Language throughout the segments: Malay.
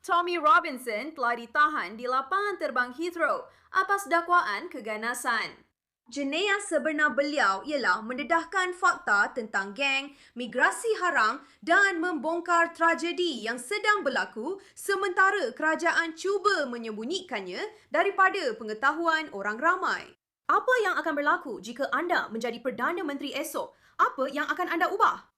Tommy Robinson telah ditahan di lapangan terbang Heathrow atas dakwaan keganasan. Jenayah sebenar beliau ialah mendedahkan fakta tentang geng, migrasi haram dan membongkar tragedi yang sedang berlaku sementara kerajaan cuba menyembunyikannya daripada pengetahuan orang ramai. Apa yang akan berlaku jika anda menjadi Perdana Menteri esok? Apa yang akan anda ubah?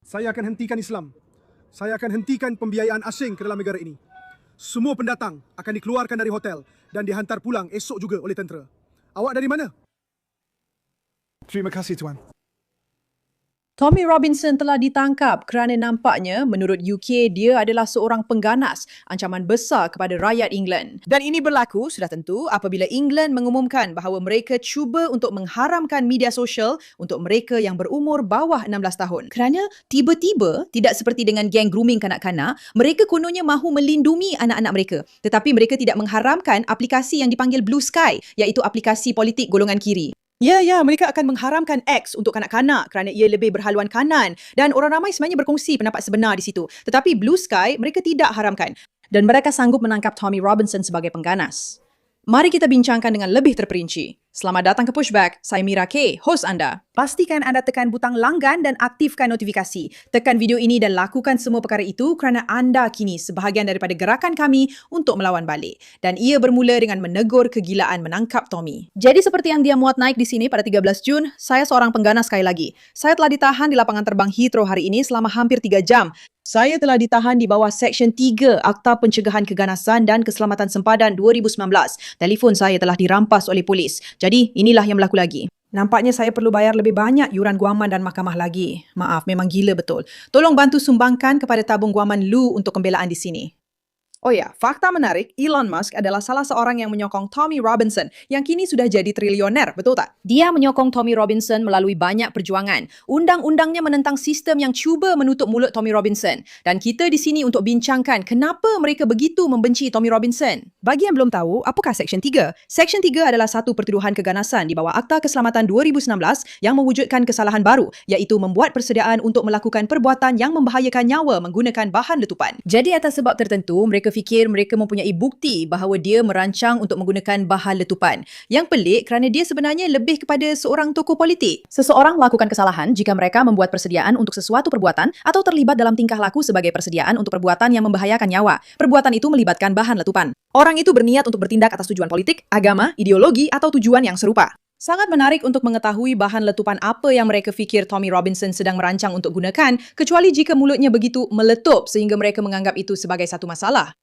Saya akan hentikan Islam. Saya akan hentikan pembiayaan asing ke dalam negara ini. Semua pendatang akan dikeluarkan dari hotel dan dihantar pulang esok juga oleh tentera. Awak dari mana? Terima kasih, Tuan. Tommy Robinson telah ditangkap kerana nampaknya menurut UK dia adalah seorang pengganas ancaman besar kepada rakyat England. Dan ini berlaku sudah tentu apabila England mengumumkan bahawa mereka cuba untuk mengharamkan media sosial untuk mereka yang berumur bawah 16 tahun. Kerana tiba-tiba, tidak seperti dengan geng grooming kanak-kanak, mereka kononnya mahu melindungi anak-anak mereka. Tetapi mereka tidak mengharamkan aplikasi yang dipanggil Blue Sky, iaitu aplikasi politik golongan kiri. Ya, mereka akan mengharamkan X untuk kanak-kanak kerana ia lebih berhaluan kanan dan orang ramai sebenarnya berkongsi pendapat sebenar di situ. Tetapi Blue Sky mereka tidak haramkan dan mereka sanggup menangkap Tommy Robinson sebagai pengganas. Mari kita bincangkan dengan lebih terperinci. Selamat datang ke Pushback. Saya Mira K, host anda. Pastikan anda tekan butang langgan dan aktifkan notifikasi. Tekan video ini dan lakukan semua perkara itu kerana anda kini sebahagian daripada gerakan kami untuk melawan balik. Dan ia bermula dengan menegur kegilaan menangkap Tommy. Jadi seperti yang dia muat naik di sini pada 13 Jun, saya seorang pengganas sekali lagi. Saya telah ditahan di lapangan terbang Heathrow hari ini selama hampir 3 jam. Saya telah ditahan di bawah Seksyen 3 Akta Pencegahan Keganasan dan Keselamatan Sempadan 2019. Telefon saya telah dirampas oleh polis. Jadi, inilah yang berlaku lagi. Nampaknya saya perlu bayar lebih banyak yuran guaman dan mahkamah lagi. Maaf, memang gila betul. Tolong bantu sumbangkan kepada tabung guaman Lu untuk pembelaan di sini. Oh ya, fakta menarik, Elon Musk adalah salah seorang yang menyokong Tommy Robinson yang kini sudah jadi trilioner, betul tak? Dia menyokong Tommy Robinson melalui banyak perjuangan. Undang-undangnya menentang sistem yang cuba menutup mulut Tommy Robinson. Dan kita di sini untuk bincangkan kenapa mereka begitu membenci Tommy Robinson. Bagi yang belum tahu, apakah Seksyen 3? Seksyen 3 adalah satu pertuduhan keganasan di bawah Akta Keselamatan 2019 yang mewujudkan kesalahan baru, iaitu membuat persediaan untuk melakukan perbuatan yang membahayakan nyawa menggunakan bahan letupan. Jadi atas sebab tertentu, mereka fikir mereka mempunyai bukti bahawa dia merancang untuk menggunakan bahan letupan. Yang pelik kerana dia sebenarnya lebih kepada seorang tokoh politik. Seseorang melakukan kesalahan jika mereka membuat persediaan untuk sesuatu perbuatan atau terlibat dalam tingkah laku sebagai persediaan untuk perbuatan yang membahayakan nyawa. Perbuatan itu melibatkan bahan letupan. Orang itu berniat untuk bertindak atas tujuan politik, agama, ideologi atau tujuan yang serupa. Sangat menarik untuk mengetahui bahan letupan apa yang mereka fikir Tommy Robinson sedang merancang untuk gunakan, kecuali jika mulutnya begitu meletup sehingga mereka menganggap itu sebagai satu masalah.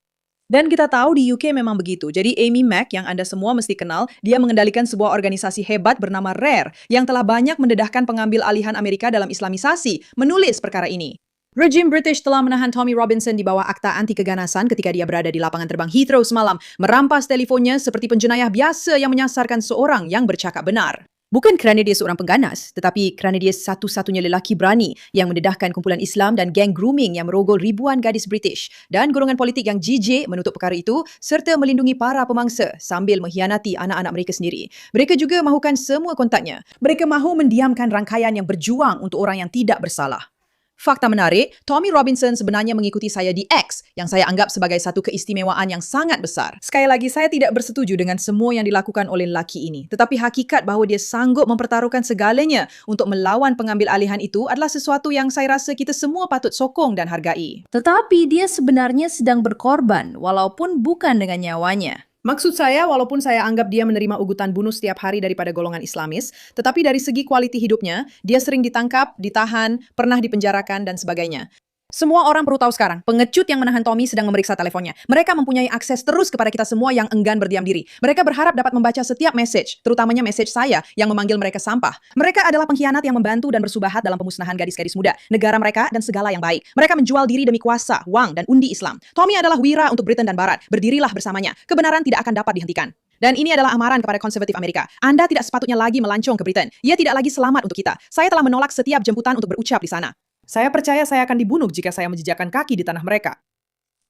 Dan kita tahu di UK memang begitu. Jadi Amy Mack yang anda semua mesti kenal, dia mengendalikan sebuah organisasi hebat bernama RARE yang telah banyak mendedahkan pengambil alihan Amerika dalam Islamisasi, menulis perkara ini. Rejim British telah menahan Tommy Robinson di bawah akta anti keganasan ketika dia berada di lapangan terbang Heathrow semalam, merampas telefonnya seperti penjenayah biasa yang menyasarkan seorang yang bercakap benar. Bukan kerana dia seorang pengganas, tetapi kerana dia satu-satunya lelaki berani yang mendedahkan kumpulan Islam dan geng grooming yang merogol ribuan gadis British dan golongan politik yang jijik menutup perkara itu serta melindungi para pemangsa sambil mengkhianati anak-anak mereka sendiri. Mereka juga mahukan semua kontaknya. Mereka mahu mendiamkan rangkaian yang berjuang untuk orang yang tidak bersalah. Fakta menarik, Tommy Robinson sebenarnya mengikuti saya di X yang saya anggap sebagai satu keistimewaan yang sangat besar. Sekali lagi, saya tidak bersetuju dengan semua yang dilakukan oleh lelaki ini. Tetapi hakikat bahawa dia sanggup mempertaruhkan segalanya untuk melawan pengambil alihan itu adalah sesuatu yang saya rasa kita semua patut sokong dan hargai. Tetapi dia sebenarnya sedang berkorban walaupun bukan dengan nyawanya. Maksud saya, walaupun saya anggap dia menerima ugutan bunuh setiap hari daripada golongan Islamis, tetapi dari segi kualiti hidupnya, dia sering ditangkap, ditahan, pernah dipenjarakan dan sebagainya. Semua orang perlu tahu sekarang, pengecut yang menahan Tommy sedang memeriksa teleponnya. Mereka mempunyai akses terus kepada kita semua yang enggan berdiam diri. Mereka berharap dapat membaca setiap message, terutamanya message saya yang memanggil mereka sampah. Mereka adalah pengkhianat yang membantu dan bersubahat dalam pemusnahan gadis-gadis muda, negara mereka dan segala yang baik. Mereka menjual diri demi kuasa, wang dan undi Islam. Tommy adalah wira untuk Britain dan Barat. Berdirilah bersamanya. Kebenaran tidak akan dapat dihentikan. Dan ini adalah amaran kepada konservatif Amerika. Anda tidak sepatutnya lagi melancong ke Britain. Ia tidak lagi selamat untuk kita. Saya telah menolak setiap jemputan untuk berucap di sana. Saya percaya saya akan dibunuh jika saya menjejakkan kaki di tanah mereka.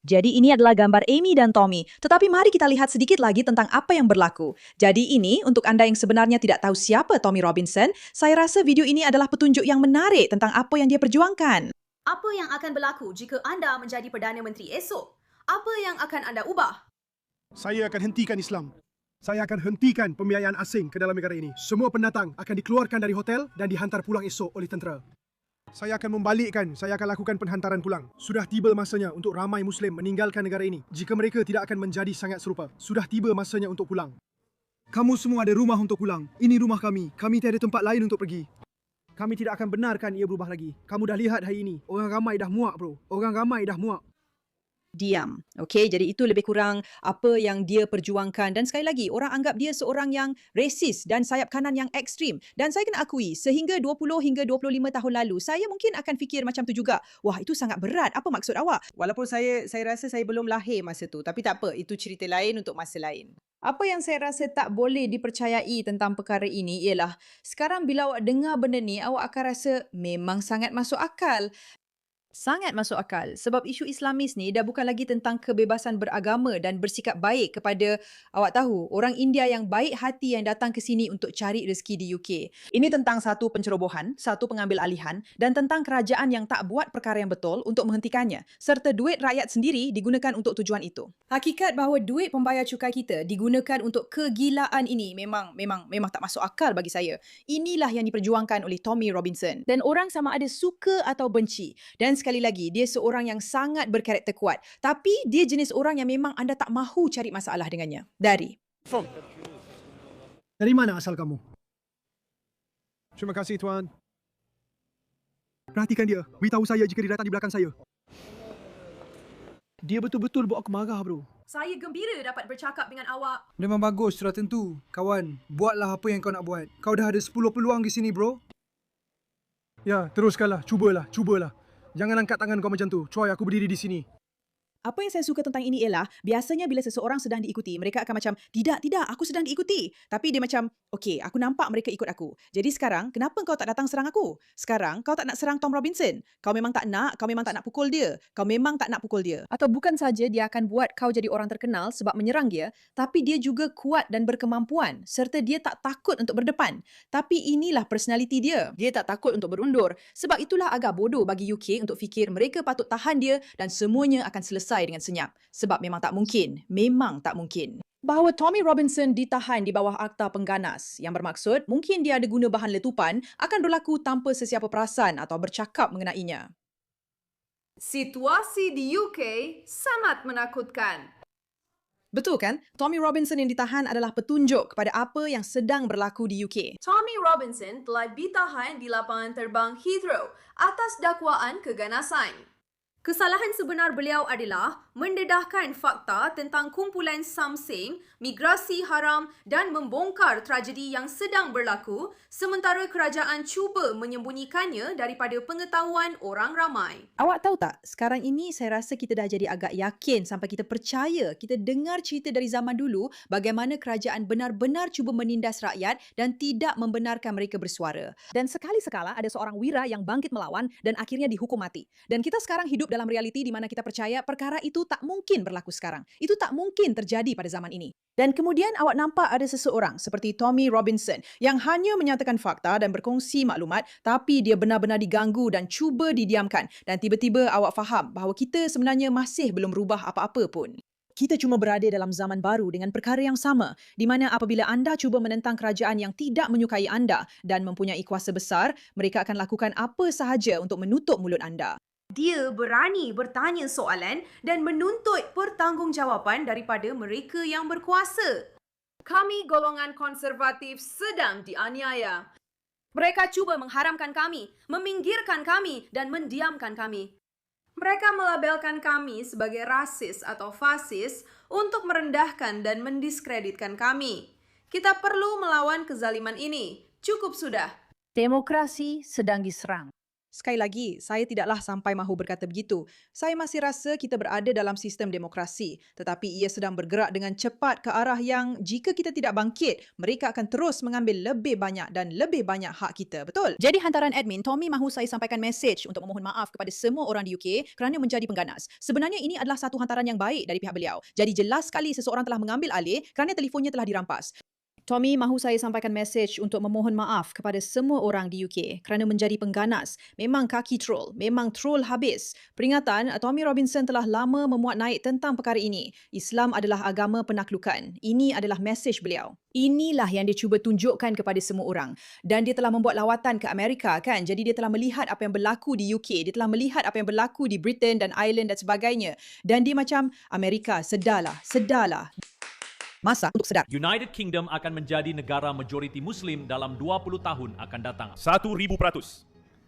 Jadi ini adalah gambar Amy dan Tommy. Tetapi mari kita lihat sedikit lagi tentang apa yang berlaku. Jadi ini, untuk Anda yang sebenarnya tidak tahu siapa Tommy Robinson, saya rasa video ini adalah petunjuk yang menarik tentang apa yang dia perjuangkan. Apa yang akan berlaku jika anda menjadi Perdana Menteri esok? Apa yang akan anda ubah? Saya akan hentikan Islam. Saya akan hentikan pembiayaan asing ke dalam negara ini. Semua pendatang akan dikeluarkan dari hotel dan dihantar pulang esok oleh tentera. Saya akan lakukan penghantaran pulang. Sudah tiba masanya untuk ramai Muslim meninggalkan negara ini jika mereka tidak akan menjadi sangat serupa. Sudah tiba masanya untuk pulang. Kamu semua ada rumah untuk pulang. Ini rumah kami. Kami tiada tempat lain untuk pergi. Kami tidak akan benarkan ia berubah lagi. Kamu dah lihat hari ini. Orang ramai dah muak, bro. Orang ramai dah muak. Diam. Okey, jadi itu lebih kurang apa yang dia perjuangkan dan sekali lagi orang anggap dia seorang yang resis dan sayap kanan yang ekstrim. Dan saya kena akui sehingga 20 hingga 25 tahun lalu saya mungkin akan fikir macam tu juga. Wah, itu sangat berat. Apa maksud awak? Walaupun saya rasa saya belum lahir masa tu, tapi tak apa, itu cerita lain untuk masa lain. Apa yang saya rasa tak boleh dipercayai tentang perkara ini ialah sekarang bila awak dengar benda ni, awak akan rasa memang sangat masuk akal. Sangat masuk akal sebab isu Islamis ni dah bukan lagi tentang kebebasan beragama dan bersikap baik kepada, awak tahu, orang India yang baik hati yang datang ke sini untuk cari rezeki di UK. Ini tentang satu pencerobohan, satu pengambil alihan dan tentang kerajaan yang tak buat perkara yang betul untuk menghentikannya serta duit rakyat sendiri digunakan untuk tujuan itu. Hakikat bahawa duit pembayar cukai kita digunakan untuk kegilaan ini memang tak masuk akal bagi saya. Inilah yang diperjuangkan oleh Tommy Robinson dan orang sama ada suka atau benci. Dan sekali lagi, dia seorang yang sangat berkarakter kuat. Tapi dia jenis orang yang memang anda tak mahu cari masalah dengannya. Dari Mana asal kamu? Terima kasih, Tuan. Perhatikan dia. Beritahu saya jika dia datang di belakang saya. Dia betul-betul buat aku marah, bro. Saya gembira dapat bercakap dengan awak. Memang bagus, sudah tentu. Kawan, buatlah apa yang kau nak buat. Kau dah ada 10 peluang di sini, bro. Ya, teruskanlah. Cubalah. Jangan angkat tangan kau macam tu. Troy, aku berdiri di sini. Apa yang saya suka tentang ini ialah biasanya bila seseorang sedang diikuti, mereka akan macam, tidak, aku sedang diikuti. Tapi dia macam, okey, aku nampak mereka ikut aku. Jadi sekarang, kenapa kau tak datang serang aku? Sekarang, kau tak nak serang Tom Robinson. Kau memang tak nak pukul dia. Kau memang tak nak pukul dia. Atau bukan saja dia akan buat kau jadi orang terkenal sebab menyerang dia, tapi dia juga kuat dan berkemampuan serta dia tak takut untuk berdepan. Tapi inilah personaliti dia. Dia tak takut untuk berundur. Sebab itulah agak bodoh bagi UK untuk fikir mereka patut tahan dia dan semuanya akan selesai dengan senyap. Sebab memang tak mungkin. Bahawa Tommy Robinson ditahan di bawah Akta Pengganas yang bermaksud mungkin dia ada guna bahan letupan akan berlaku tanpa sesiapa perasan atau bercakap mengenainya. Situasi di UK sangat menakutkan. Betul kan? Tommy Robinson yang ditahan adalah petunjuk kepada apa yang sedang berlaku di UK. Tommy Robinson telah ditahan di lapangan terbang Heathrow atas dakwaan keganasan. Kesalahan sebenar beliau adalah mendedahkan fakta tentang kumpulan samseng, migrasi haram dan membongkar tragedi yang sedang berlaku sementara kerajaan cuba menyembunyikannya daripada pengetahuan orang ramai. Awak tahu tak, sekarang ini saya rasa kita dah jadi agak yakin sampai kita percaya, kita dengar cerita dari zaman dulu bagaimana kerajaan benar-benar cuba menindas rakyat dan tidak membenarkan mereka bersuara. Dan sekali-sekala ada seorang wira yang bangkit melawan dan akhirnya dihukum mati. Dan kita sekarang hidup dalam realiti di mana kita percaya perkara itu tak mungkin berlaku sekarang. Itu tak mungkin terjadi pada zaman ini. Dan kemudian awak nampak ada seseorang seperti Tommy Robinson yang hanya menyatakan fakta dan berkongsi maklumat tapi dia benar-benar diganggu dan cuba didiamkan. Dan tiba-tiba awak faham bahawa kita sebenarnya masih belum rubah apa-apa pun. Kita cuma berada dalam zaman baru dengan perkara yang sama di mana apabila anda cuba menentang kerajaan yang tidak menyukai anda dan mempunyai kuasa besar, mereka akan lakukan apa sahaja untuk menutup mulut anda. Dia berani bertanya soalan dan menuntut pertanggungjawaban daripada mereka yang berkuasa. Kami golongan konservatif sedang dianiaya. Mereka cuba mengharamkan kami, meminggirkan kami dan mendiamkan kami. Mereka melabelkan kami sebagai rasis atau fasis untuk merendahkan dan mendiskreditkan kami. Kita perlu melawan kezaliman ini. Cukup sudah. Demokrasi sedang diserang. Sekali lagi, saya tidaklah sampai mahu berkata begitu. Saya masih rasa kita berada dalam sistem demokrasi. Tetapi ia sedang bergerak dengan cepat ke arah yang jika kita tidak bangkit, mereka akan terus mengambil lebih banyak dan lebih banyak hak kita. Betul? Jadi hantaran admin, Tommy mahu saya sampaikan mesej untuk memohon maaf kepada semua orang di UK kerana menjadi pengganas. Sebenarnya ini adalah satu hantaran yang baik dari pihak beliau. Jadi jelas sekali seseorang telah mengambil alih kerana telefonnya telah dirampas. Tommy, mahu saya sampaikan mesej untuk memohon maaf kepada semua orang di UK kerana menjadi pengganas. Memang kaki troll, memang troll habis. Peringatan, Tommy Robinson telah lama memuat naik tentang perkara ini. Islam adalah agama penaklukan. Ini adalah mesej beliau. Inilah yang dia cuba tunjukkan kepada semua orang. Dan dia telah membuat lawatan ke Amerika kan. Jadi dia telah melihat apa yang berlaku di UK. Dia telah melihat apa yang berlaku di Britain dan Ireland dan sebagainya. Dan dia macam, Amerika, sedarlah. Masa untuk sedar. United Kingdom akan menjadi negara majoriti Muslim dalam 20 tahun akan datang. 1000%.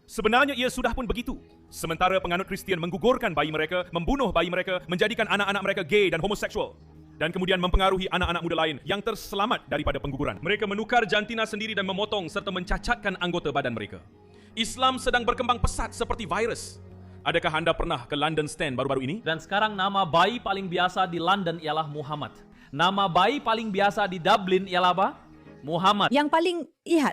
Sebenarnya ia sudah pun begitu. Sementara penganut Kristian menggugurkan bayi mereka, membunuh bayi mereka, menjadikan anak-anak mereka gay dan homoseksual. Dan kemudian mempengaruhi anak-anak muda lain yang terselamat daripada pengguguran. Mereka menukar jantina sendiri dan memotong serta mencacatkan anggota badan mereka. Islam sedang berkembang pesat seperti virus. Adakah anda pernah ke London Stand baru-baru ini? Dan sekarang nama bayi paling biasa di London ialah Muhammad. Nama bayi paling biasa di Dublin ialah apa? Muhammad. Yang paling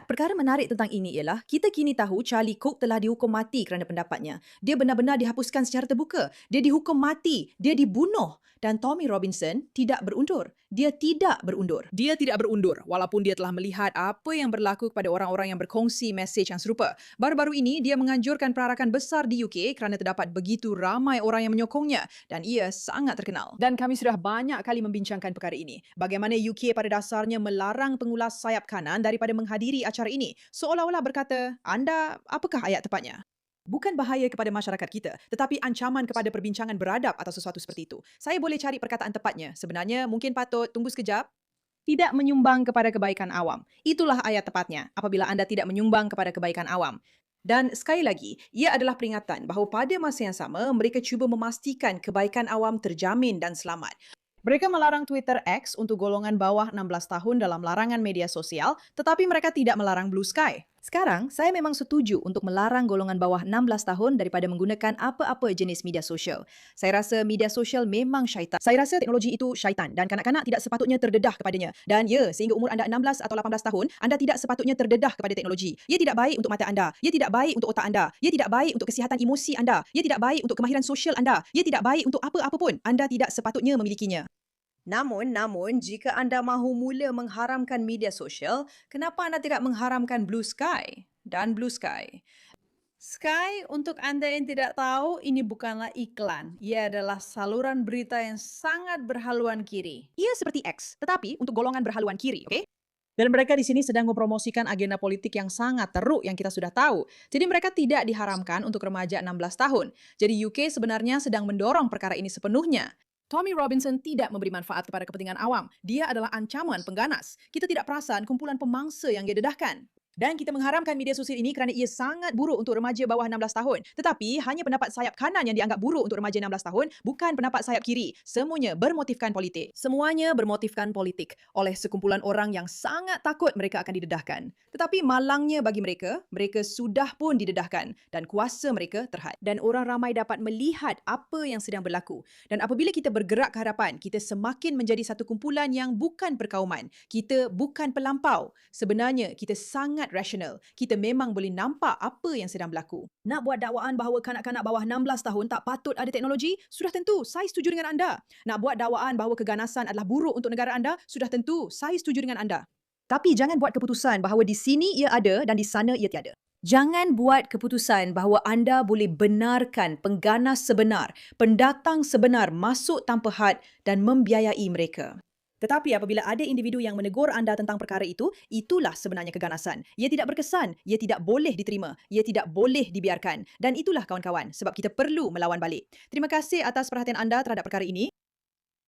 perkara menarik tentang ini ialah kita kini tahu Charlie Cook telah dihukum mati kerana pendapatnya. Dia benar-benar dihapuskan secara terbuka. Dia dihukum mati. Dia dibunuh. Dan Tommy Robinson tidak berundur. Dia tidak berundur. Dia tidak berundur walaupun dia telah melihat apa yang berlaku kepada orang-orang yang berkongsi mesej yang serupa. Baru-baru ini dia menganjurkan perarakan besar di UK kerana terdapat begitu ramai orang yang menyokongnya dan ia sangat terkenal. Dan kami sudah banyak kali membincangkan perkara ini. Bagaimana UK pada dasarnya melarang pengulas sayap kanan daripada menghadiri acara ini. Seolah-olah berkata, anda, apakah ayat tepatnya? Bukan bahaya kepada masyarakat kita, tetapi ancaman kepada perbincangan beradab atau sesuatu seperti itu. Saya boleh cari perkataan tepatnya. Sebenarnya mungkin patut tunggu sekejap. Tidak menyumbang kepada kebaikan awam. Itulah ayat tepatnya apabila anda tidak menyumbang kepada kebaikan awam. Dan sekali lagi, ia adalah peringatan bahawa pada masa yang sama, mereka cuba memastikan kebaikan awam terjamin dan selamat. Mereka melarang Twitter X untuk golongan bawah 16 tahun dalam larangan media sosial, tetapi mereka tidak melarang Blue Sky. Sekarang, saya memang setuju untuk melarang golongan bawah 16 tahun daripada menggunakan apa-apa jenis media sosial. Saya rasa media sosial memang syaitan. Saya rasa teknologi itu syaitan dan kanak-kanak tidak sepatutnya terdedah kepadanya. Dan ya, sehingga umur anda 16 atau 18 tahun, anda tidak sepatutnya terdedah kepada teknologi. Ia tidak baik untuk mata anda. Ia tidak baik untuk otak anda. Ia tidak baik untuk kesihatan emosi anda. Ia tidak baik untuk kemahiran sosial anda. Ia tidak baik untuk apa-apa pun. Anda tidak sepatutnya memilikinya. Namun, jika anda mahu mula mengharamkan media sosial, kenapa anda tidak mengharamkan Blue Sky dan Blue Sky? Sky, untuk anda yang tidak tahu, ini bukanlah iklan. Ia adalah saluran berita yang sangat berhaluan kiri. Ia seperti X, tetapi untuk golongan berhaluan kiri, okey? Dan mereka di sini sedang mempromosikan agenda politik yang sangat teruk yang kita sudah tahu. Jadi mereka tidak diharamkan untuk remaja 16 tahun. Jadi UK sebenarnya sedang mendorong perkara ini sepenuhnya. Tommy Robinson tidak memberi manfaat kepada kepentingan awam. Dia adalah ancaman pengganas. Kita tidak perasan kumpulan pemangsa yang dia dedahkan. Dan kita mengharamkan media sosial ini kerana ia sangat buruk untuk remaja bawah 16 tahun. Tetapi hanya pendapat sayap kanan yang dianggap buruk untuk remaja 16 tahun, bukan pendapat sayap kiri. Semuanya bermotifkan politik. Semuanya bermotifkan politik oleh sekumpulan orang yang sangat takut mereka akan didedahkan. Tetapi malangnya bagi mereka, mereka sudah pun didedahkan dan kuasa mereka terhad. Dan orang ramai dapat melihat apa yang sedang berlaku. Dan apabila kita bergerak ke hadapan, kita semakin menjadi satu kumpulan yang bukan perkauman. Kita bukan pelampau. Sebenarnya kita sangat rasional. Kita memang boleh nampak apa yang sedang berlaku. Nak buat dakwaan bahawa kanak-kanak bawah 16 tahun tak patut ada teknologi? Sudah tentu, saya setuju dengan anda. Nak buat dakwaan bahawa keganasan adalah buruk untuk negara anda? Sudah tentu, saya setuju dengan anda. Tapi jangan buat keputusan bahawa di sini ia ada dan di sana ia tiada. Jangan buat keputusan bahawa anda boleh benarkan pengganas sebenar, pendatang sebenar masuk tanpa had dan membiayai mereka. Tetapi apabila ada individu yang menegur anda tentang perkara itu, itulah sebenarnya keganasan. Ia tidak berkesan, ia tidak boleh diterima, ia tidak boleh dibiarkan. Dan itulah kawan-kawan, sebab kita perlu melawan balik. Terima kasih atas perhatian anda terhadap perkara ini.